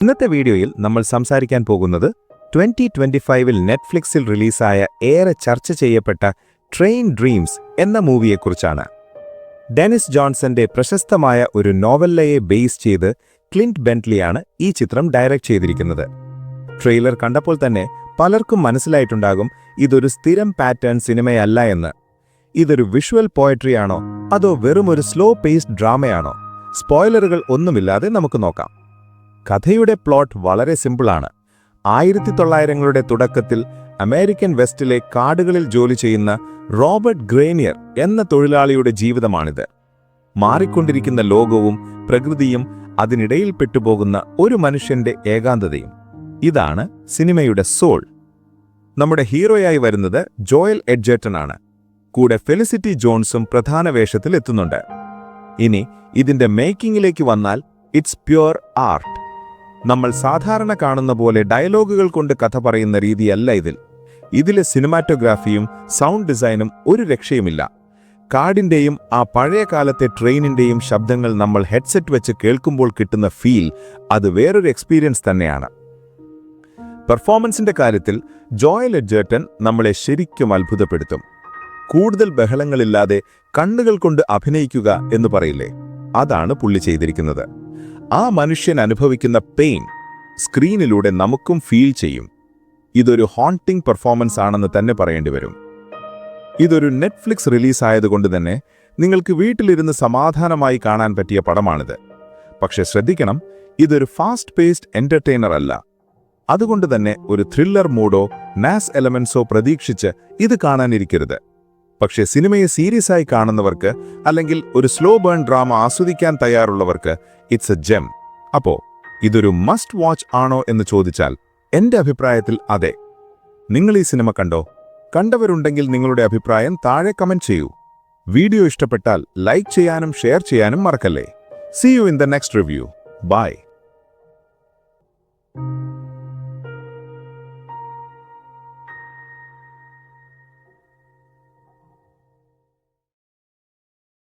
ഇന്നത്തെ വീഡിയോയിൽ നമ്മൾ സംസാരിക്കാൻ പോകുന്നത് 2025-ൽ നെറ്റ്ഫ്ലിക്സിൽ റിലീസായ ഏറെ ചർച്ച ചെയ്യപ്പെട്ട ട്രെയിൻ ഡ്രീംസ് എന്ന മൂവിയെക്കുറിച്ചാണ്. ഡെനിസ് ജോൺസന്റെ പ്രശസ്തമായ ഒരു നോവലിനെ ബേസ് ചെയ്ത് ക്ലിന്റ് ബെന്റ്ലിയാണ് ഈ ചിത്രം ഡയറക്റ്റ് ചെയ്തിരിക്കുന്നത്. ട്രെയിലർ കണ്ടപ്പോൾ തന്നെ പലർക്കും മനസ്സിലായിട്ടുണ്ടാകും ഇതൊരു സ്ഥിരം പാറ്റേൺ സിനിമയല്ല എന്ന്. ഇതൊരു വിഷ്വൽ പോയട്രിയാണോ അതോ വെറുമൊരു സ്ലോ പേസ്ഡ് ഡ്രാമയാണോ? സ്പോയിലറുകൾ ഒന്നുമില്ലാതെ നമുക്ക് നോക്കാം. കഥയുടെ പ്ലോട്ട് വളരെ സിമ്പിളാണ്. 1900കളുടെ തുടക്കത്തിൽ അമേരിക്കൻ വെസ്റ്റിലെ കാടുകളിൽ ജോലി ചെയ്യുന്ന റോബർട്ട് ഗ്രേനിയർ എന്ന തൊഴിലാളിയുടെ ജീവിതമാണിത്. മാറിക്കൊണ്ടിരിക്കുന്ന ലോകവും പ്രകൃതിയും അതിനിടയിൽ പെട്ടുപോകുന്ന ഒരു മനുഷ്യന്റെ ഏകാന്തതയും. ഇതാണ് സിനിമയുടെ സോൾ. നമ്മുടെ ഹീറോയായി വരുന്നത് ജോയൽ എഡ്ജർട്ടനാണ്. കൂടെ ഫെലിസിറ്റി ജോൺസും പ്രധാന വേഷത്തിൽ എത്തുന്നുണ്ട്. ഇനി ഇതിന്റെ മേക്കിങ്ങിലേക്ക് വന്നാൽ ഇറ്റ്സ് പ്യുവർ ആർട്ട്. നമ്മൾ സാധാരണ കാണുന്ന പോലെ ഡയലോഗുകൾ കൊണ്ട് കഥ പറയുന്ന രീതിയല്ല ഇതിലെ സിനിമാറ്റോഗ്രാഫിയും സൗണ്ട് ഡിസൈനും ഒരു രക്ഷയുമില്ല. കാടിന്റെയും ആ പഴയ കാലത്തെ ട്രെയിനിന്റെയും ശബ്ദങ്ങൾ നമ്മൾ ഹെഡ്സെറ്റ് വെച്ച് കേൾക്കുമ്പോൾ കിട്ടുന്ന ഫീൽ അത് വേറൊരു എക്സ്പീരിയൻസ് തന്നെയാണ്. പെർഫോമൻസിന്റെ കാര്യത്തിൽ ജോയൽ എഡ്ജർട്ടൻ നമ്മളെ ശരിക്കും അത്ഭുതപ്പെടുത്തും. കൂടുതൽ ബഹളങ്ങളില്ലാതെ കണ്ണുകൾ കൊണ്ട് അഭിനയിക്കുക എന്ന് പറയില്ലേ, അതാണ് പുള്ളി ചെയ്തിരിക്കുന്നത്. ആ മനുഷ്യൻ അനുഭവിക്കുന്ന പെയിൻ സ്ക്രീനിലൂടെ നമുക്കും ഫീൽ ചെയ്യും. ഇതൊരു ഹോണ്ടിംഗ് പെർഫോമൻസ് ആണെന്ന് തന്നെ പറയേണ്ടി വരും. ഇതൊരു നെറ്റ്ഫ്ലിക്സ് റിലീസ് ആയതുകൊണ്ട് തന്നെ നിങ്ങൾക്ക് വീട്ടിലിരുന്ന് സമാധാനമായി കാണാൻ പറ്റിയ പടമാണിത്. പക്ഷെ ശ്രദ്ധിക്കണം, ഇതൊരു ഫാസ്റ്റ് പേസ്ഡ് എന്റർടൈനർ അല്ല. അതുകൊണ്ട് തന്നെ ഒരു ത്രില്ലർ മൂഡോ നാസ് എലമെന്റ്സോ പ്രതീക്ഷിച്ച് ഇത് കാണാനിരിക്കരുത്. പക്ഷേ സിനിമയെ സീരിയസ് ആയി കാണുന്നവർക്ക് അല്ലെങ്കിൽ ഒരു സ്ലോ ബേൺ ഡ്രാമ ആസ്വദിക്കാൻ തയ്യാറുള്ളവർക്ക് ഇറ്റ്സ് എ ജെം. അപ്പോ ഇതൊരു മസ്റ്റ് വാച്ച് ആണോ എന്ന് ചോദിച്ചാൽ എന്റെ അഭിപ്രായത്തിൽ അതെ. നിങ്ങൾ ഈ സിനിമ കണ്ടോ? കണ്ടവരുണ്ടെങ്കിൽ നിങ്ങളുടെ അഭിപ്രായം താഴെ കമന്റ് ചെയ്യൂ. വീഡിയോ ഇഷ്ടപ്പെട്ടാൽ ലൈക്ക് ചെയ്യാനും ഷെയർ ചെയ്യാനും മറക്കല്ലേ. See you in the next review. Bye.